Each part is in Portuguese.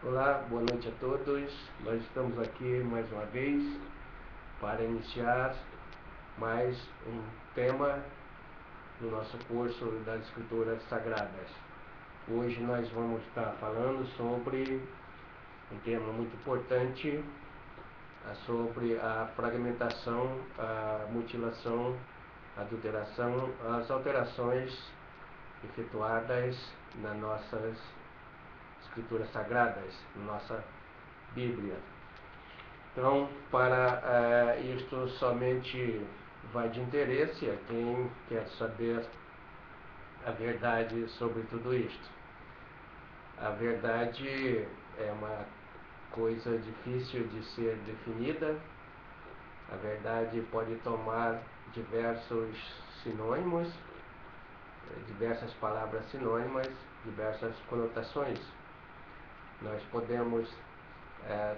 Olá, boa noite a todos. Nós estamos aqui mais uma vez para iniciar mais um tema do nosso curso das Escrituras Sagradas. Hoje nós vamos estar falando sobre um tema muito importante, sobre a fragmentação, a mutilação, a adulteração, as alterações efetuadas nas nossas Escrituras Sagradas, nossa Bíblia. Então, para isto somente vai de interesse a quem quer saber a verdade sobre tudo isto. A verdade é uma coisa difícil de ser definida. A verdade pode tomar diversos sinônimos, diversas palavras sinônimas, diversas conotações. Nós podemos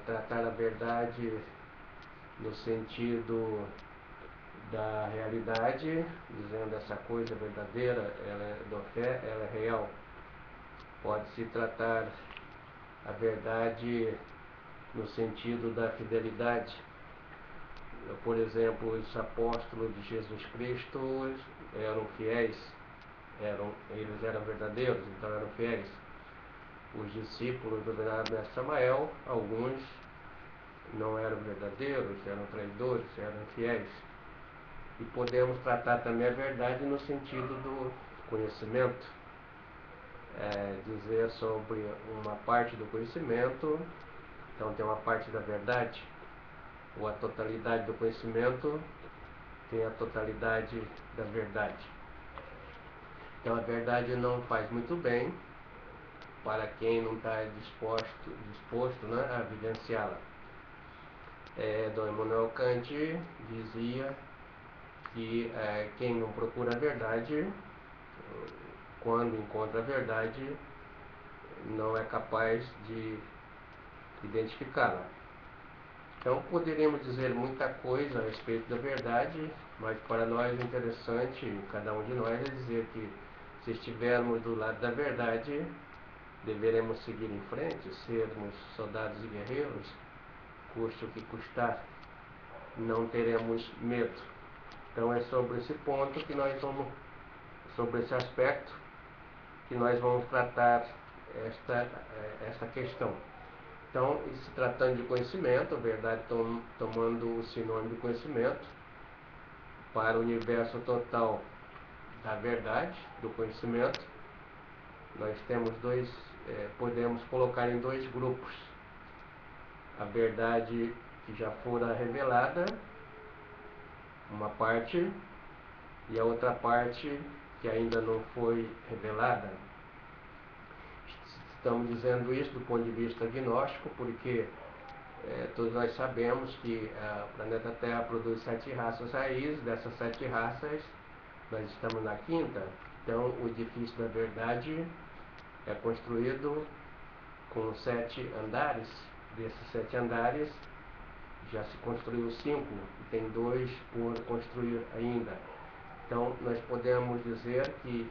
tratar a verdade no sentido da realidade, dizendo essa coisa é verdadeira, ela é do fé, ela é real. Pode-se tratar a verdade no sentido da fidelidade. Por exemplo, os apóstolos de Jesus Cristo eram fiéis, eles eram verdadeiros, então eram fiéis. Os discípulos do venerado mestre Samael, alguns não eram verdadeiros, eram traidores, eram infiéis. E podemos tratar também a verdade no sentido do conhecimento, dizer sobre uma parte do conhecimento, então tem uma parte da verdade, ou a totalidade do conhecimento tem a totalidade da verdade. Então a verdade não faz muito bem para quem não está disposto, né, a vivenciá-la. Dom Immanuel Kant dizia que quem não procura a verdade, quando encontra a verdade, não é capaz de identificá-la. Então poderíamos dizer muita coisa a respeito da verdade, mas para nós o interessante, cada um de nós, é dizer que se estivermos do lado da verdade, deveremos seguir em frente, sermos soldados e guerreiros, custe o que custar, não teremos medo. Então é sobre esse ponto que nós vamos, sobre esse aspecto, que nós vamos tratar esta questão. Então, se tratando de conhecimento, a verdade tomando o sinônimo de conhecimento, para o universo total da verdade, do conhecimento, nós temos podemos colocar em dois grupos. A verdade que já fora revelada, uma parte, e a outra parte que ainda não foi revelada. Estamos dizendo isso do ponto de vista gnóstico, porque todos nós sabemos que o planeta Terra produz 7 raças raízes, dessas 7 raças nós estamos na quinta, então o edifício da verdade é construído com 7 andares, desses 7 andares já se construiu 5, e tem 2 por construir ainda. Então nós podemos dizer que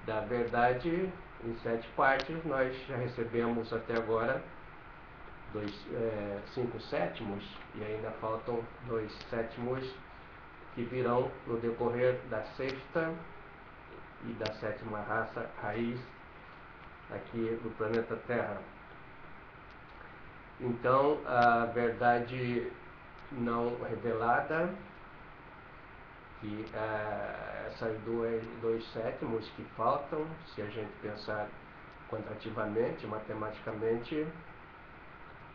da verdade, em 7 partes, nós já recebemos até agora 5 sétimos, e ainda faltam 2 sétimos que virão no decorrer da 6ª e da 7ª raça raiz aqui do planeta Terra. Então, a verdade não revelada, que essas 2 sétimos que faltam, se a gente pensar quantitativamente, matematicamente,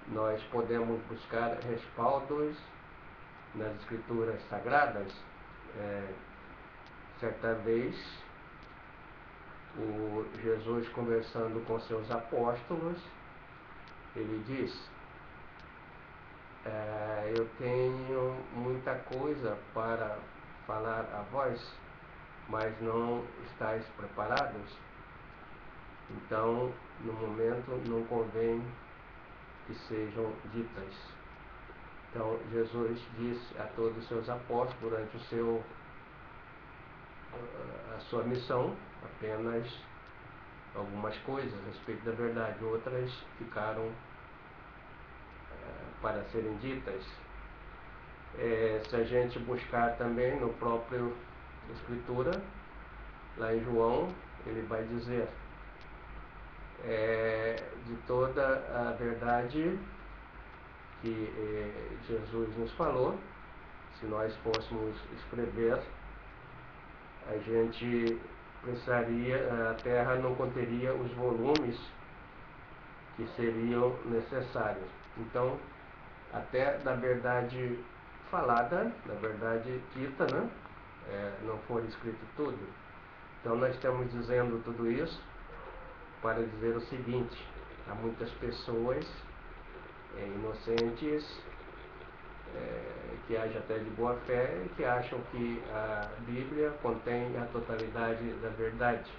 nós podemos buscar respaldos nas Escrituras Sagradas. Certa vez, o Jesus conversando com seus apóstolos, ele diz: eu tenho muita coisa para falar a vós, mas não estáis preparados. Então, no momento, não convém que sejam ditas. Então, Jesus disse a todos os seus apóstolos durante a sua missão, apenas algumas coisas a respeito da verdade, outras ficaram para serem ditas. Se a gente buscar também no próprio Escritura, lá em João, ele vai dizer de toda a verdade que Jesus nos falou. Se nós fôssemos escrever, a gente precisaria, a Terra não conteria os volumes que seriam necessários. Então, até da verdade falada, da verdade dita, né? Não for escrito tudo. Então, nós estamos dizendo tudo isso para dizer o seguinte: há muitas pessoas inocentes, que agem até de boa fé, que acham que a Bíblia contém a totalidade da verdade.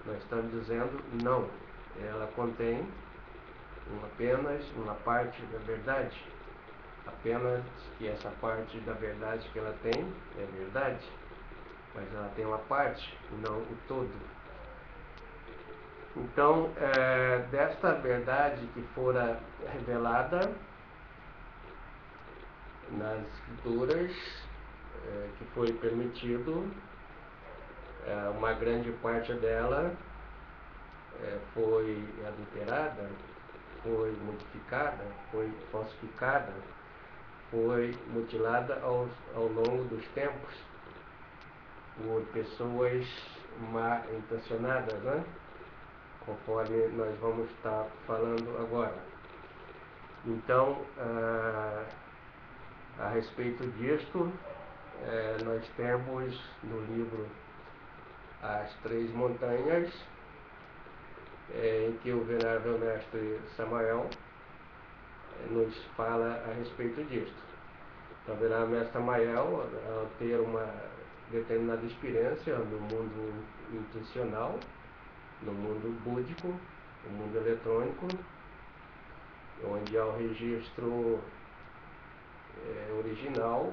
Nós estamos dizendo não, ela contém apenas uma parte da verdade, apenas que essa parte da verdade que ela tem é verdade, mas ela tem uma parte, não o todo. Então, desta verdade que fora revelada nas Escrituras, que foi permitido, uma grande parte dela foi adulterada, foi modificada, foi falsificada, foi mutilada ao longo dos tempos por pessoas mal intencionadas, né? Conforme nós vamos estar falando agora. Então, a respeito disto, nós temos no livro As Três Montanhas, em que o venerável mestre Samael nos fala a respeito disto. Então, o venerável mestre Samael, ao ter uma determinada experiência no mundo intencional, no mundo búdico, no mundo eletrônico, onde há o registro original,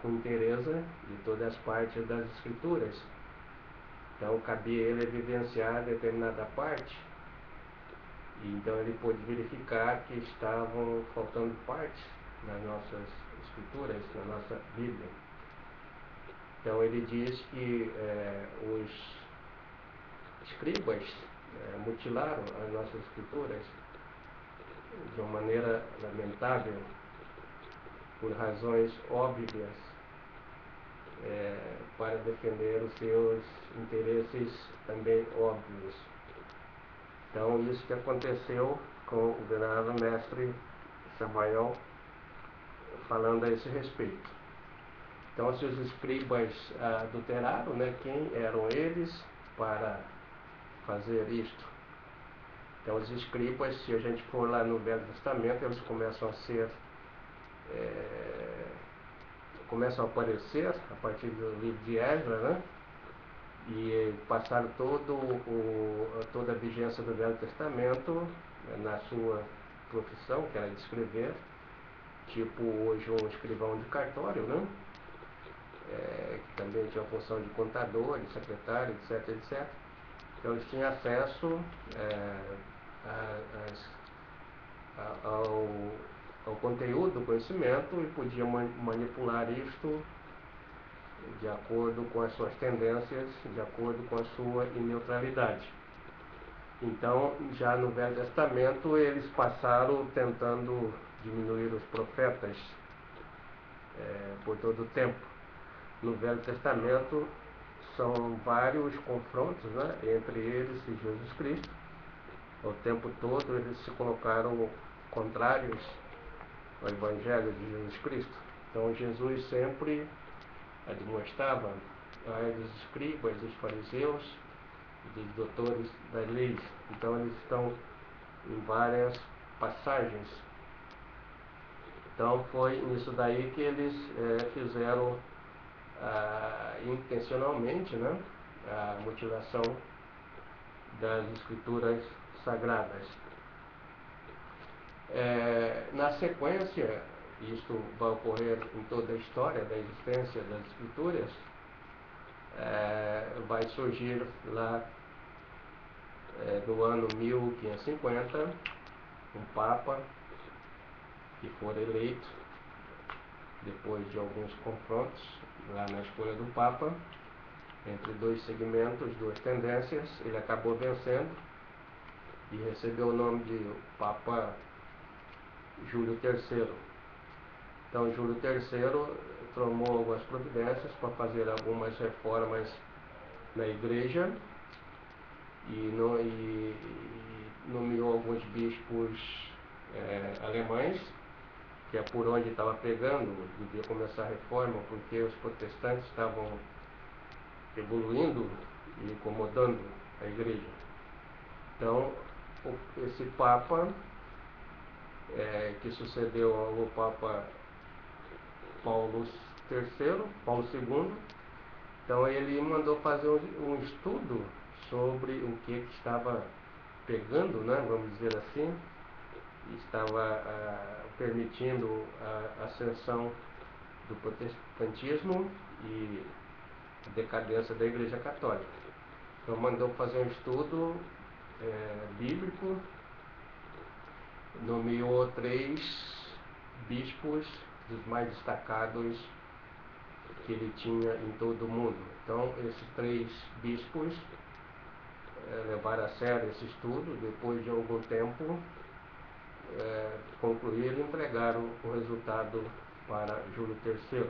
com inteireza de todas as partes das Escrituras. Então, cabia ele evidenciar determinada parte, e então ele pôde verificar que estavam faltando partes nas nossas Escrituras, na nossa Bíblia. Então, ele diz que os escribas mutilaram as nossas Escrituras de uma maneira lamentável, por razões óbvias, para defender os seus interesses também óbvios. Então, isso que aconteceu com o venerável mestre Samael, falando a esse respeito. Então, se os escribas adulteraram, né, quem eram eles para fazer isto? Então, os escribas, se a gente for lá no Velho Testamento, eles começam a aparecer a partir do livro de Esdras, né? E passaram toda a vigência do Velho Testamento na sua profissão, que era de escrever, tipo hoje um escrivão de cartório, né? Que também tinha a função de contador, de secretário, etc, etc. Então eles tinham acesso ao conteúdo do conhecimento e podiam manipular isto de acordo com as suas tendências, de acordo com a sua neutralidade. Então, já no Velho Testamento, eles passaram tentando diminuir os profetas por todo o tempo. No Velho Testamento, são vários confrontos, né, entre eles e Jesus Cristo. O tempo todo eles se colocaram contrários ao Evangelho de Jesus Cristo. Então, Jesus sempre admoestava dos escribas, dos fariseus, dos doutores das leis. Então, eles estão em várias passagens. Então, foi nisso daí que eles fizeram intencionalmente, né, a mutilação das Escrituras Sagradas. Na sequência, isto vai ocorrer em toda a história da existência das Escrituras, vai surgir lá no ano 1550, um Papa que for eleito, depois de alguns confrontos lá na escolha do Papa, entre dois segmentos, duas tendências, ele acabou vencendo e recebeu o nome de Papa Júlio III. Então, Júlio III tomou algumas providências para fazer algumas reformas na igreja e nomeou alguns bispos alemães, que é por onde estava pegando, devia começar a reforma, porque os protestantes estavam evoluindo e incomodando a igreja. Então, esse Papa, que sucedeu ao Papa Paulo II, então ele mandou fazer um estudo sobre o que estava pegando, né, vamos dizer assim, estava permitindo a ascensão do protestantismo e a decadência da Igreja Católica. Então mandou fazer um estudo bíblico, nomeou 3 bispos dos mais destacados que ele tinha em todo o mundo. Então esses 3 bispos levaram a sério esse estudo, depois de algum tempo concluíram e entregaram o resultado para Júlio III.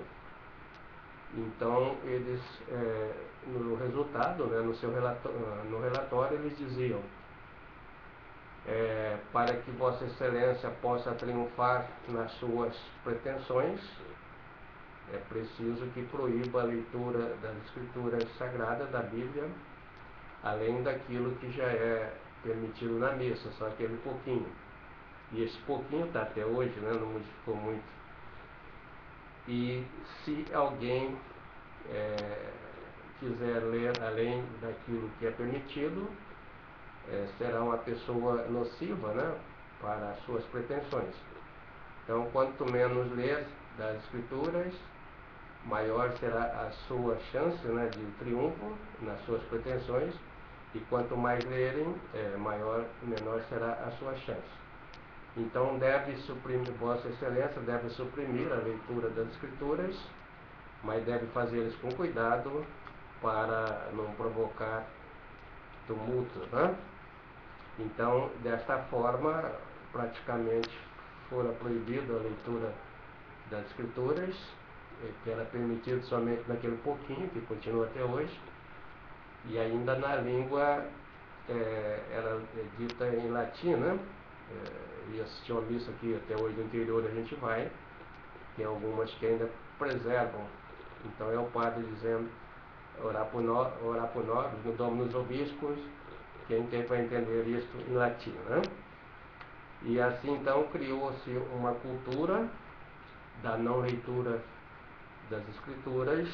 Então eles, no resultado, né, no relatório, eles diziam: para que Vossa Excelência possa triunfar nas suas pretensões, é preciso que proíba a leitura das Escrituras Sagradas da Bíblia, além daquilo que já é permitido na missa, só aquele pouquinho. E esse pouquinho está até hoje, né, não modificou muito. E se alguém quiser ler além daquilo que é permitido, será uma pessoa nociva, né, para as suas pretensões. Então, quanto menos ler das Escrituras, maior será a sua chance, né, de triunfo nas suas pretensões, e quanto mais lerem, menor será a sua chance. Então, Vossa Excelência deve suprimir a leitura das Escrituras, mas deve fazê-los com cuidado para não provocar tumulto, né? Então, desta forma, praticamente fora proibida a leitura das Escrituras, que era permitido somente naquele pouquinho, que continua até hoje, e ainda na língua era dita em latim, né? E assistir uma missa aqui até hoje no interior a gente vai, tem algumas que ainda preservam. Então é o padre dizendo: orar por nós, no Dominus Vobiscus, quem vai entender isso em latim, né? E assim então criou-se uma cultura da não leitura das Escrituras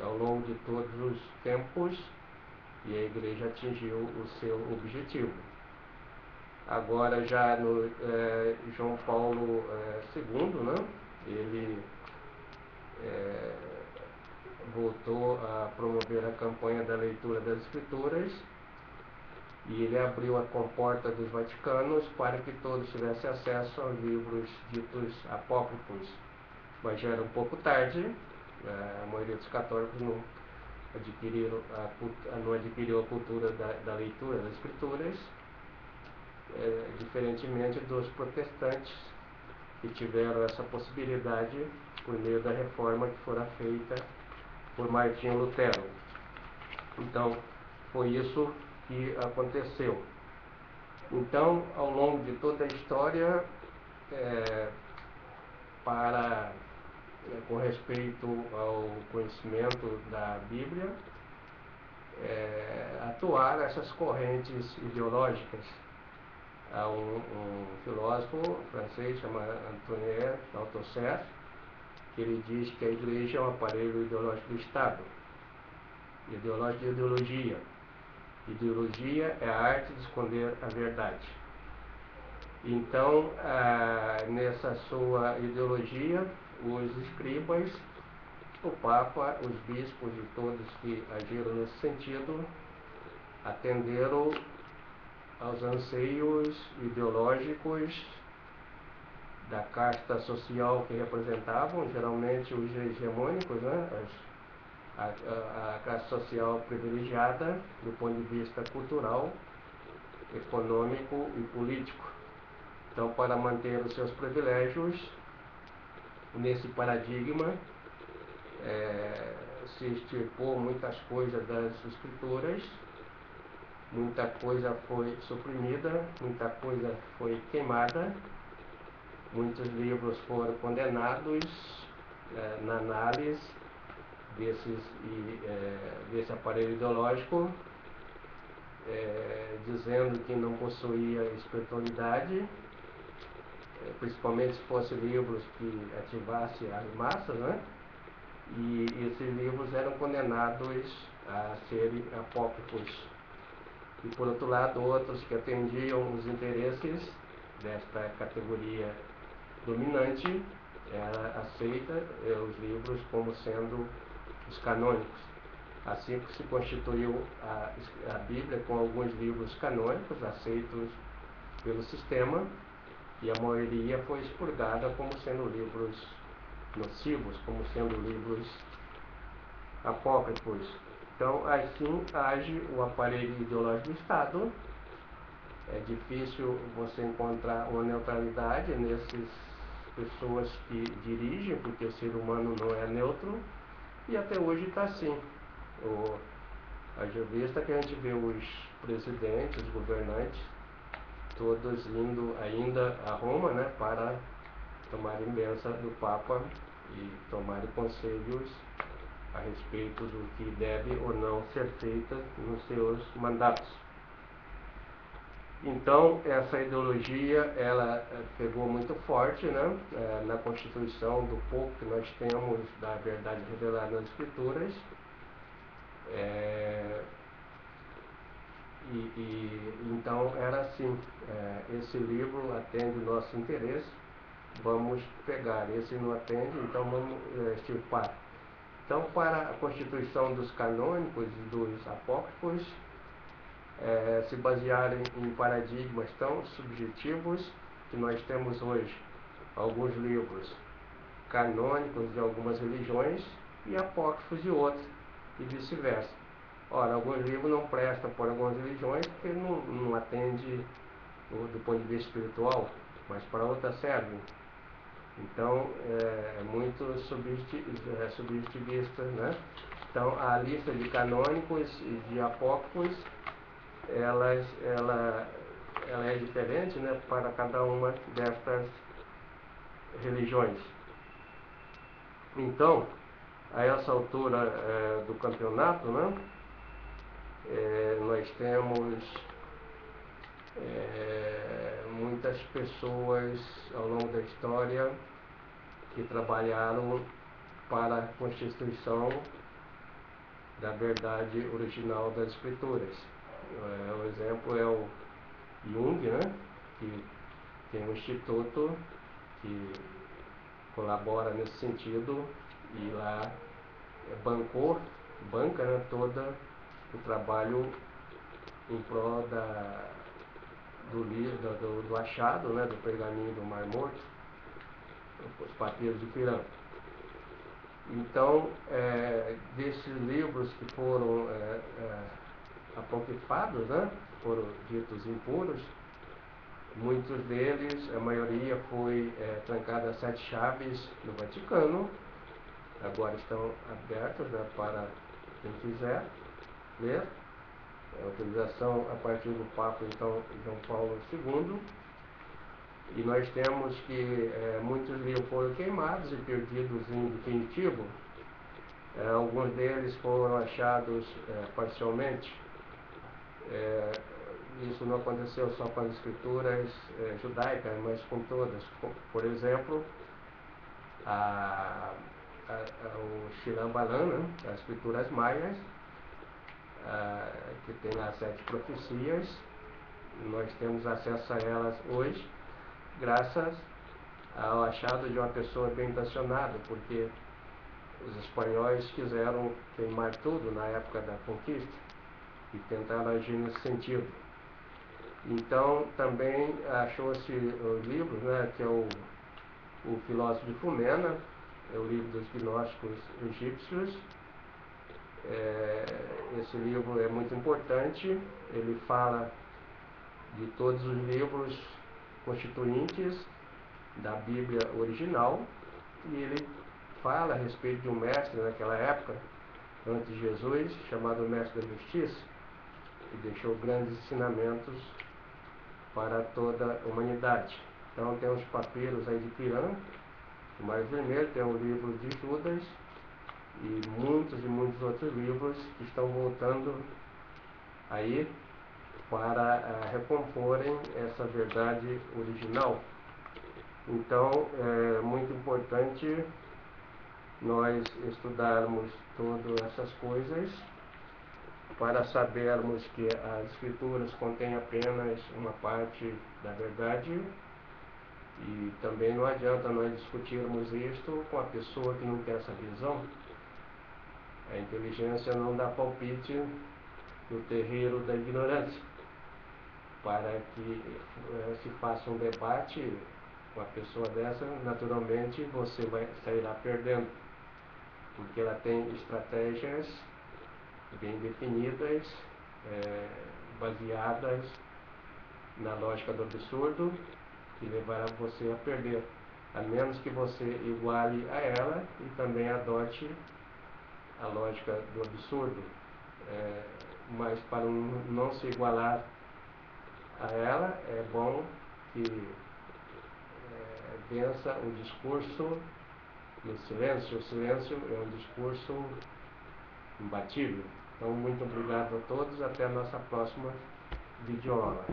ao longo de todos os tempos, e a igreja atingiu o seu objetivo. Agora já no João Paulo II, né, ele voltou a promover a campanha da leitura das Escrituras, e ele abriu a comporta dos Vaticanos para que todos tivessem acesso aos livros ditos apócrifos. Mas já era um pouco tarde, a maioria dos católicos não adquiriu a cultura da leitura das Escrituras, diferentemente dos protestantes, que tiveram essa possibilidade por meio da reforma que fora feita por Martinho Lutero. Então, foi isso que aconteceu. Então, ao longo de toda a história, com respeito ao conhecimento da Bíblia, atuaram essas correntes ideológicas. Há um filósofo francês chamado Antoine Althusser, que ele diz que a igreja é um aparelho ideológico do Estado. Ideologia. Ideologia é a arte de esconder a verdade. Então, nessa sua ideologia, os escribas, o Papa, os bispos e todos que agiram nesse sentido, atenderam aos anseios ideológicos da casta social que representavam, geralmente os hegemônicos, né? A classe social privilegiada do ponto de vista cultural, econômico e político. Então, para manter os seus privilégios, nesse paradigma, se extirpou muitas coisas das escrituras, muita coisa foi suprimida, muita coisa foi queimada, muitos livros foram condenados na análise desse aparelho ideológico, dizendo que não possuía espiritualidade, principalmente se fossem livros que ativassem as massas, né? E esses livros eram condenados a serem apócrifos. E por outro lado, outros que atendiam os interesses desta categoria dominante, era aceita os livros como sendo os canônicos. Assim que se constituiu a Bíblia com alguns livros canônicos aceitos pelo sistema, e a maioria foi expurgada como sendo livros nocivos, como sendo livros apócrifos. Então, assim age o aparelho ideológico do Estado. É difícil você encontrar uma neutralidade nessas pessoas que dirigem, porque o ser humano não é neutro, e até hoje está assim. Haja vista que a gente vê os presidentes, os governantes, todos indo ainda a Roma, né, para tomarem bênção do Papa e tomarem conselhos a respeito do que deve ou não ser feito nos seus mandatos. Então, essa ideologia, ela pegou muito forte, né, na Constituição, do pouco que nós temos da verdade revelada nas Escrituras. Então, era assim, esse livro atende o nosso interesse, vamos pegar. Esse não atende, então vamos extirpar. Então, para a constituição dos canônicos e dos apócrifos, se basearem em paradigmas tão subjetivos que nós temos hoje alguns livros canônicos de algumas religiões e apócrifos de outras, e vice-versa. Ora, alguns livros não prestam por algumas religiões porque não atende do ponto de vista espiritual, mas para outras servem. Então, é muito subjetivista, né? Então, a lista de canônicos e de apócrifos, ela é diferente, né, para cada uma destas religiões. Então, a essa altura do campeonato, né, nós temos muitas pessoas ao longo da história que trabalharam para a constituição da verdade original das Escrituras. O exemplo é o Jung, né, que tem um instituto que colabora nesse sentido, e lá banca, né, todo o trabalho em prol do achado, né, do pergaminho do Mar Morto, os papiros de Pirã. Então, desses livros que foram apocrifados, né, foram ditos impuros, muitos deles, a maioria foi trancada a 7 chaves no Vaticano, agora estão abertos, né, para quem quiser ler. Autorização a partir do Papa, então, João Paulo II. E nós temos que muitos livros foram queimados e perdidos em definitivo. Alguns deles foram achados parcialmente. Isso não aconteceu só com as escrituras judaicas, mas com todas. Por exemplo, o Shilhambalan, né, as escrituras maias, que tem as 7 profecias. Nós temos acesso a elas hoje, graças ao achado de uma pessoa bem intencionada, porque os espanhóis quiseram queimar tudo na época da conquista e tentaram agir nesse sentido. Então, também achou-se o livro, né, que é o Filósofo de Fumena, é o livro dos gnósticos egípcios. Esse livro é muito importante, ele fala de todos os livros constituintes da Bíblia original, e ele fala a respeito de um mestre naquela época, antes de Jesus, chamado Mestre da Justiça, que deixou grandes ensinamentos para toda a humanidade. Então tem os papiros aí de Pirã, o mais vermelho, tem o livro de Judas e muitos outros livros que estão voltando aí para recomporem essa verdade original. Então é muito importante nós estudarmos todas essas coisas para sabermos que as Escrituras contêm apenas uma parte da verdade, e também não adianta nós discutirmos isto com a pessoa que não tem essa visão. A inteligência não dá palpite no terreiro da ignorância. Para que se faça um debate com a pessoa dessa, naturalmente você sairá perdendo, porque ela tem estratégias bem definidas, baseadas na lógica do absurdo, que levará você a perder, a menos que você iguale a ela e também adote a lógica do absurdo. Mas para não se igualar a ela, é bom que vença o discurso no silêncio. O silêncio é um discurso imbatível. Então, muito obrigado a todos. Até a nossa próxima videoaula.